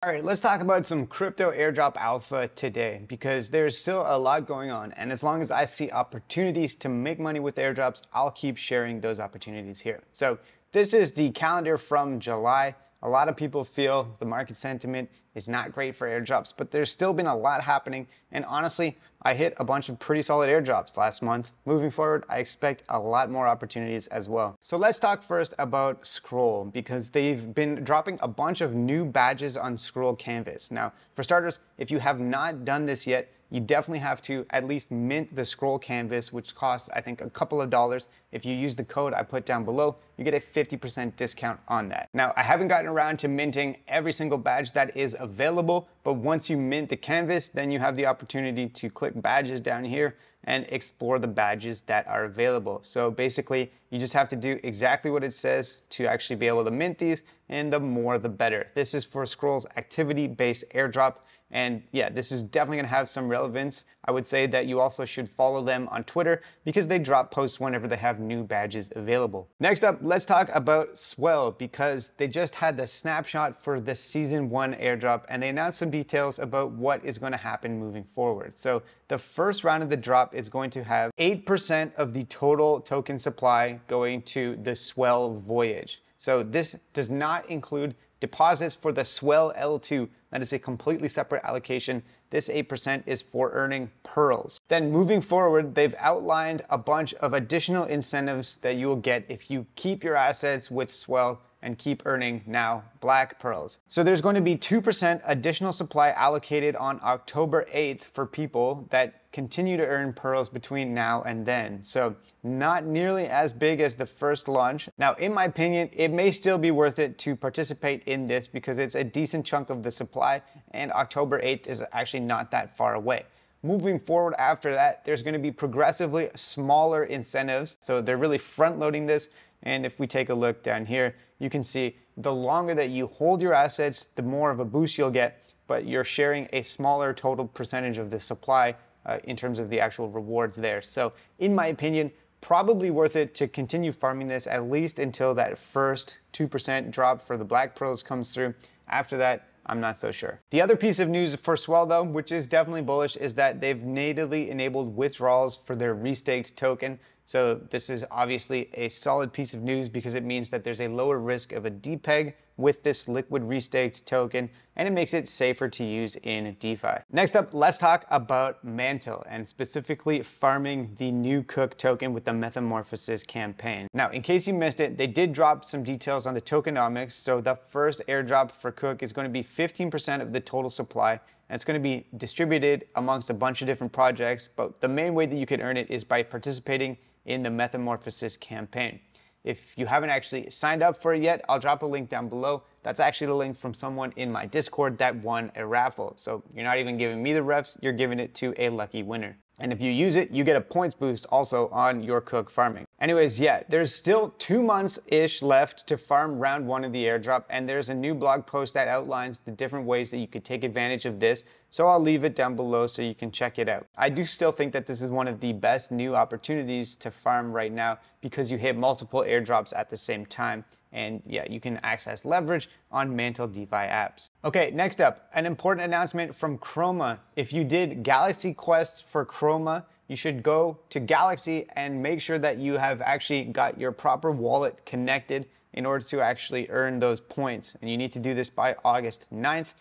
All right, let's talk about some crypto airdrop alpha today because there's still a lot going on. And as long as I see opportunities to make money with airdrops, I'll keep sharing those opportunities here. So this is the calendar from July. A lot of people feel the market sentiment is not great for airdrops, but there's still been a lot happening. And honestly, I hit a bunch of pretty solid airdrops last month. Moving forward, I expect a lot more opportunities as well. So let's talk first about Scroll because they've been dropping a bunch of new badges on Scroll Canvas. Now, for starters, if you have not done this yet, you definitely have to at least mint the Scroll Canvas, which costs, I think, a couple of dollars. If you use the code I put down below, you get a 50% discount on that. Now, I haven't gotten around to minting every single badge that is available, but once you mint the canvas, then you have the opportunity to click badges down here and explore the badges that are available. So basically, you just have to do exactly what it says to actually be able to mint these, and the more the better. This is for Scroll's activity-based airdrop. And yeah, this is definitely gonna have some relevance. I would say that you also should follow them on Twitter because they drop posts whenever they have new badges available. Next up, let's talk about Swell because they just had the snapshot for the season 1 airdrop and they announced some details about what is gonna happen moving forward. So the first round of the drop is going to have 8% of the total token supply going to the Swell voyage. So this does not include deposits for the Swell L2. That is a completely separate allocation. This 8% is for earning pearls. Then moving forward, they've outlined a bunch of additional incentives that you will get if you keep your assets with Swell and keep earning now black pearls. So there's going to be 2% additional supply allocated on October 8th for people that continue to earn pearls between now and then. So not nearly as big as the first launch. Now, in my opinion, it may still be worth it to participate in this because it's a decent chunk of the supply and October 8th is actually not that far away. Moving forward after that, there's going to be progressively smaller incentives. So they're really front loading this. And if we take a look down here, you can see the longer that you hold your assets, the more of a boost you'll get, but you're sharing a smaller total percentage of the supply in terms of the actual rewards there. So in my opinion, probably worth it to continue farming this at least until that first 2% drop for the black pearls comes through. After that, I'm not so sure. The other piece of news for Swell though, which is definitely bullish, is that they've natively enabled withdrawals for their restaked token. So this is obviously a solid piece of news because it means that there's a lower risk of a depeg with this liquid restaked token, and it makes it safer to use in DeFi. Next up, let's talk about Mantle and specifically farming the new Cook token with the Metamorphosis campaign. Now, in case you missed it, they did drop some details on the tokenomics. So the first airdrop for Cook is going to be 15% of the total supply. And it's going to be distributed amongst a bunch of different projects, but the main way that you can earn it is by participating in the Metamorphosis campaign. If you haven't actually signed up for it yet, I'll drop a link down below. That's actually the link from someone in my Discord that won a raffle. So you're not even giving me the refs, you're giving it to a lucky winner. And if you use it, you get a points boost also on your Cook farming. Anyways, yeah, there's still 2 months-ish left to farm round 1 of the airdrop, and there's a new blog post that outlines the different ways that you could take advantage of this, so I'll leave it down below so you can check it out. I do still think that this is one of the best new opportunities to farm right now because you hit multiple airdrops at the same time. And yeah, you can access leverage on Mantle DeFi apps. Okay, next up, an important announcement from Chroma. If you did Galaxy quests for Chroma, you should go to Galaxy and make sure that you have actually got your proper wallet connected in order to actually earn those points. And you need to do this by August 9th.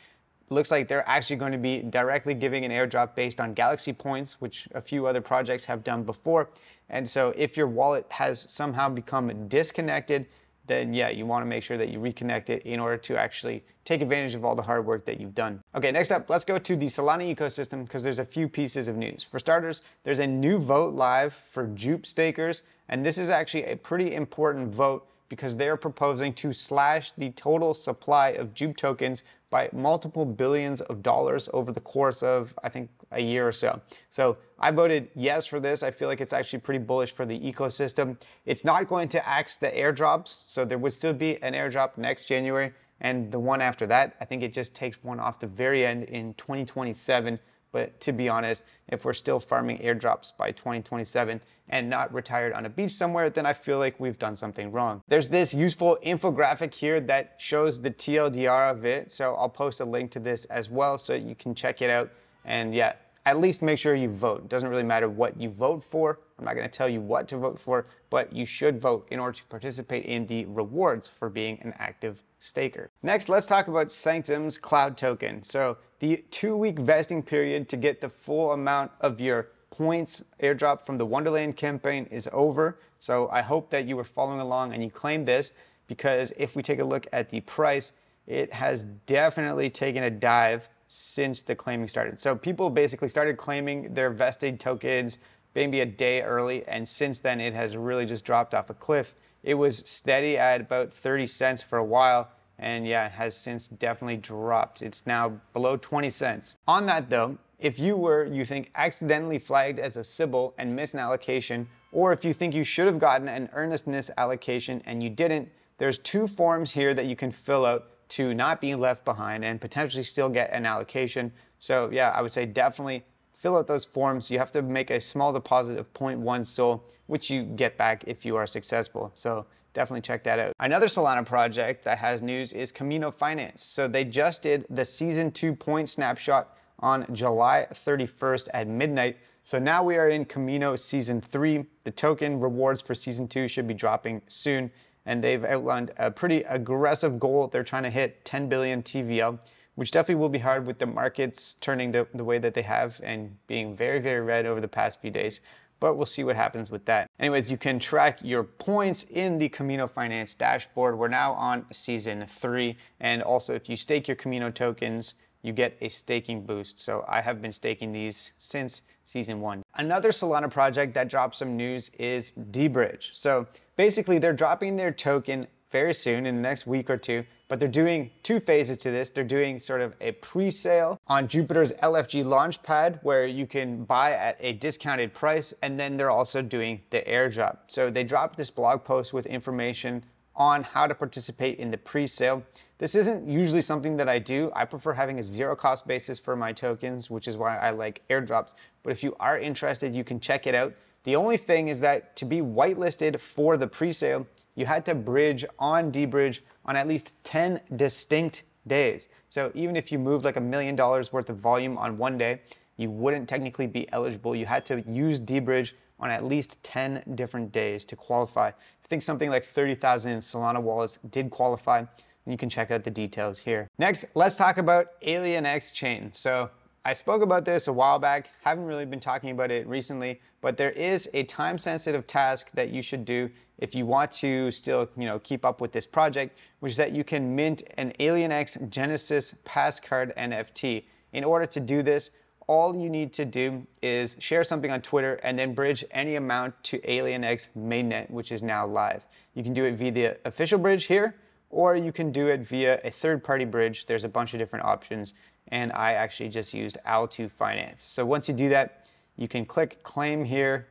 Looks like they're actually going to be directly giving an airdrop based on Galaxy points, which a few other projects have done before. And so if your wallet has somehow become disconnected, then yeah, you want to make sure that you reconnect it in order to actually take advantage of all the hard work that you've done. Okay, next up, let's go to the Solana ecosystem because there's a few pieces of news. For starters, there's a new vote live for Jupe stakers, and this is actually a pretty important vote because they're proposing to slash the total supply of Jupe tokens by multiple billions of dollars over the course of, I think, a year or so. So I voted yes for this. I feel like it's actually pretty bullish for the ecosystem. It's not going to axe the airdrops, so there would still be an airdrop next January and the one after that. I think it just takes one off the very end in 2027. But to be honest, if we're still farming airdrops by 2027 and not retired on a beach somewhere, then I feel like we've done something wrong. There's this useful infographic here that shows the TLDR of it. So I'll post a link to this as well so you can check it out. And yeah, at least make sure you vote. It doesn't really matter what you vote for. I'm not going to tell you what to vote for, but you should vote in order to participate in the rewards for being an active staker. Next, let's talk about Sanctum's cloud token. So the 2-week vesting period to get the full amount of your points airdrop from the Wonderland campaign is over. So I hope that you were following along and you claimed this, because if we take a look at the price, it has definitely taken a dive since the claiming started. So people basically started claiming their vested tokens maybe a day early, and since then it has really just dropped off a cliff. It was steady at about 30 cents for a while, and yeah, it has since definitely dropped. It's now below 20 cents. On that though, if you were, you think, accidentally flagged as a Sybil and missed an allocation, or if you think you should have gotten an earnestness allocation and you didn't, there's 2 forms here that you can fill out to not be left behind and potentially still get an allocation. So yeah, I would say definitely fill out those forms. You have to make a small deposit of 0.1 SOL, which you get back if you are successful. So definitely check that out. Another Solana project that has news is Camino Finance. So they just did the season 2 point snapshot on July 31st at midnight. So now we are in Camino season 3. The token rewards for season 2 should be dropping soon. And they've outlined a pretty aggressive goal. They're trying to hit 10 billion TVL, which definitely will be hard with the markets turning the way that they have and being very, very red over the past few days. But we'll see what happens with that. Anyways, you can track your points in the Camino Finance dashboard. We're now on season 3. And also, if you stake your Camino tokens, you get a staking boost. So I have been staking these since season 1. Another Solana project that dropped some news is dBridge. So basically they're dropping their token very soon in the next week or 2, but they're doing 2 phases to this. They're doing sort of a pre-sale on Jupiter's LFG launchpad where you can buy at a discounted price, and then they're also doing the airdrop. So they dropped this blog post with information on how to participate in the pre-sale. This isn't usually something that I do. I prefer having a 0 cost basis for my tokens, which is why I like airdrops. But if you are interested, you can check it out. The only thing is that to be whitelisted for the pre-sale, you had to bridge on dBridge on at least 10 distinct days. So even if you moved like $1 million worth of volume on one day, you wouldn't technically be eligible. You had to use dBridge on at least 10 different days to qualify. I think something like 30,000 Solana wallets did qualify. And you can check out the details here. Next, let's talk about AlienX chain. So I spoke about this a while back, haven't really been talking about it recently, but there is a time-sensitive task that you should do if you want to still, keep up with this project, which is that you can mint an AlienX Genesis Passcard NFT. In order to do this, all you need to do is share something on Twitter and then bridge any amount to AlienX mainnet, which is now live. You can do it via the official bridge here, or you can do it via a third-party bridge. There's a bunch of different options, and I actually just used Al2 Finance. So once you do that, you can click claim here,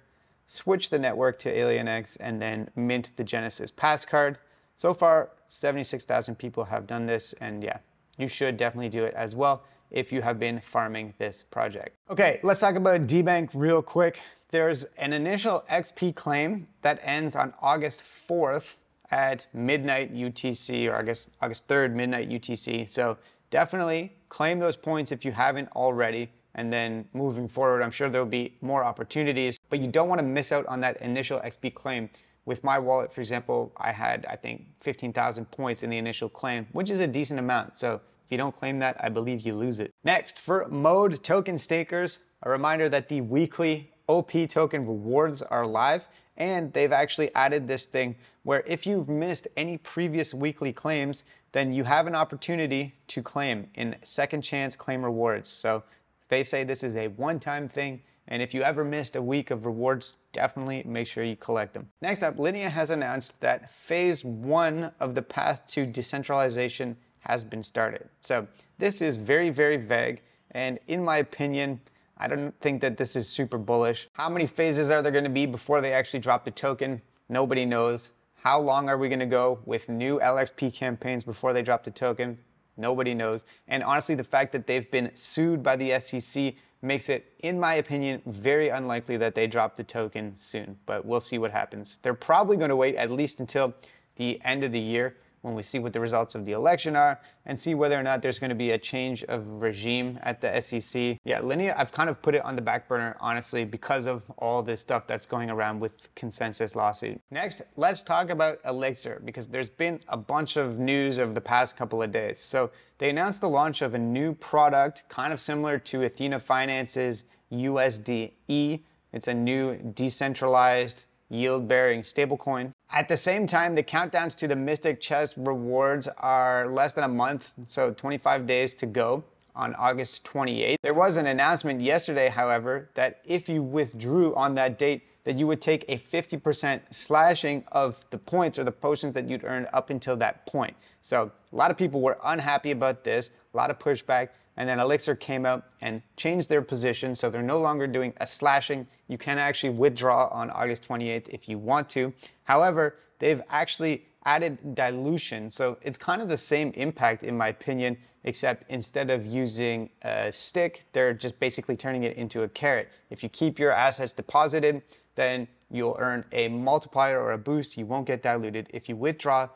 switch the network to AlienX, and then mint the Genesis Passcard. So far, 76,000 people have done this, and yeah, you should definitely do it as well if you have been farming this project. Okay, let's talk about DBank real quick. There's an initial XP claim that ends on August 4th at midnight UTC, or I guess August 3rd, midnight UTC. So definitely claim those points if you haven't already. And then moving forward, I'm sure there'll be more opportunities, but you don't want to miss out on that initial XP claim. With my wallet, for example, I had, I think, 15,000 points in the initial claim, which is a decent amount. So if you don't claim that, I believe you lose it. Next, for Mode token stakers, a reminder that the weekly OP token rewards are live, and they've actually added this thing where if you've missed any previous weekly claims, then you have an opportunity to claim in second chance claim rewards. So they say this is a one-time thing, and if you ever missed a week of rewards, definitely make sure you collect them. Next up, Linea has announced that phase 1 of the path to decentralization has been started. So this is very, very vague, and in my opinion, I don't think that this is super bullish. How many phases are there going to be before they actually drop the token? Nobody knows. How long are we going to go with new LXP campaigns before they drop the token? Nobody knows. And honestly, the fact that they've been sued by the SEC makes it, in my opinion, very unlikely that they drop the token soon, but we'll see what happens. They're probably going to wait at least until the end of the year when we see what the results of the election are and see whether or not there's going to be a change of regime at the SEC. Yeah, Linea, I've kind of put it on the back burner, honestly, because of all this stuff that's going around with Consensus lawsuit. Next, let's talk about Elixir, because there's been a bunch of news over the past couple of days. So they announced the launch of a new product, kind of similar to Athena Finance's USDE. It's a new decentralized yield-bearing stablecoin. At the same time, the countdowns to the Mystic Chest rewards are less than a month, so 25 days to go on August 28th. There was an announcement yesterday, however, that if you withdrew on that date, that you would take a 50% slashing of the points or the potions that you'd earned up until that point. So a lot of people were unhappy about this, a lot of pushback, and then Elixir came out and changed their position, so they're no longer doing a slashing. You can actually withdraw on August 28th if you want to. However, they've actually added dilution, so it's kind of the same impact in my opinion, except instead of using a stick, they're just basically turning it into a carrot. If you keep your assets deposited, then you'll earn a multiplier or a boost. You won't get diluted. If you withdraw,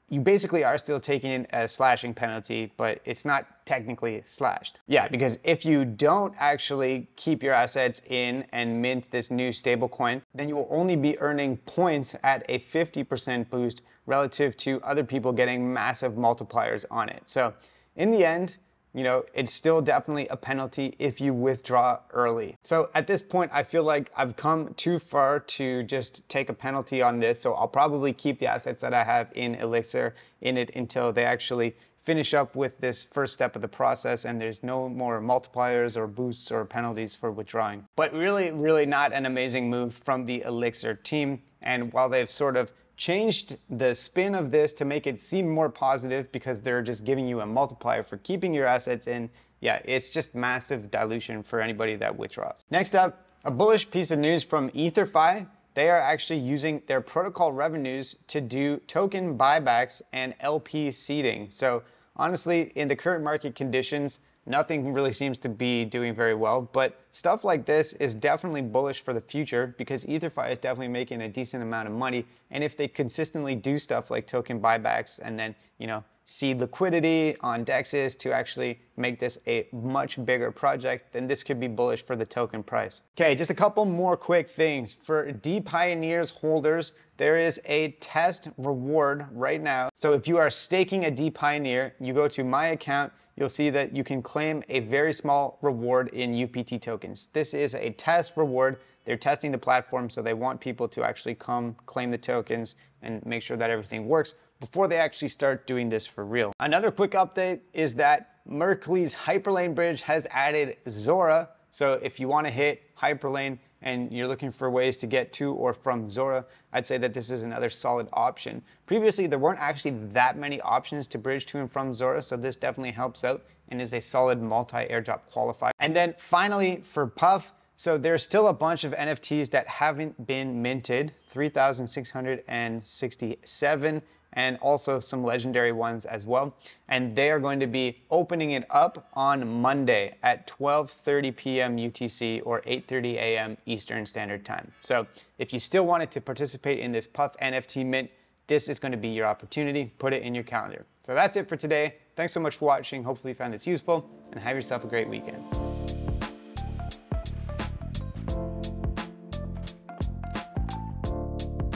you basically are still taking a slashing penalty, but it's not technically slashed. Yeah, because if you don't actually keep your assets in and mint this new stablecoin, then you will only be earning points at a 50% boost relative to other people getting massive multipliers on it. So in the end, you know, it's still definitely a penalty if you withdraw early. So at this point, I feel like I've come too far to just take a penalty on this. So I'll probably keep the assets that I have in Elixir in it until they actually finish up with this first step of the process and there's no more multipliers or boosts or penalties for withdrawing. But really not an amazing move from the Elixir team. And while they've sort of changed the spin of this to make it seem more positive because they're just giving you a multiplier for keeping your assets in, yeah, it's just massive dilution for anybody that withdraws. Next up, a bullish piece of news from EtherFi. They are actually using their protocol revenues to do token buybacks and LP seeding. So honestly, in the current market conditions, nothing really seems to be doing very well, but stuff like this is definitely bullish for the future because EtherFi is definitely making a decent amount of money. And if they consistently do stuff like token buybacks and then, you know, seed liquidity on dexes to actually make this a much bigger project, then this could be bullish for the token price. Okay, just a couple more quick things. For D-Pioneers holders, there is a test reward right now. So if you are staking a D-Pioneer, you go to my account, you'll see that you can claim a very small reward in UPT tokens. This is a test reward. They're testing the platform, so they want people to actually come claim the tokens and make sure that everything works before they actually start doing this for real. Another quick update is that Merkley's Hyperlane bridge has added Zora. So if you want to hit Hyperlane and you're looking for ways to get to or from Zora, I'd say that this is another solid option. Previously, there weren't actually that many options to bridge to and from Zora, so this definitely helps out and is a solid multi-airdrop qualifier. And then finally, for Puff, so there's still a bunch of NFTs that haven't been minted, 3,667, and also some legendary ones as well. And they are going to be opening it up on Monday at 12:30 p.m. UTC or 8:30 a.m. Eastern Standard Time. So if you still wanted to participate in this Puff NFT mint, this is going to be your opportunity. Put it in your calendar. So that's it for today. Thanks so much for watching. Hopefully you found this useful and have yourself a great weekend.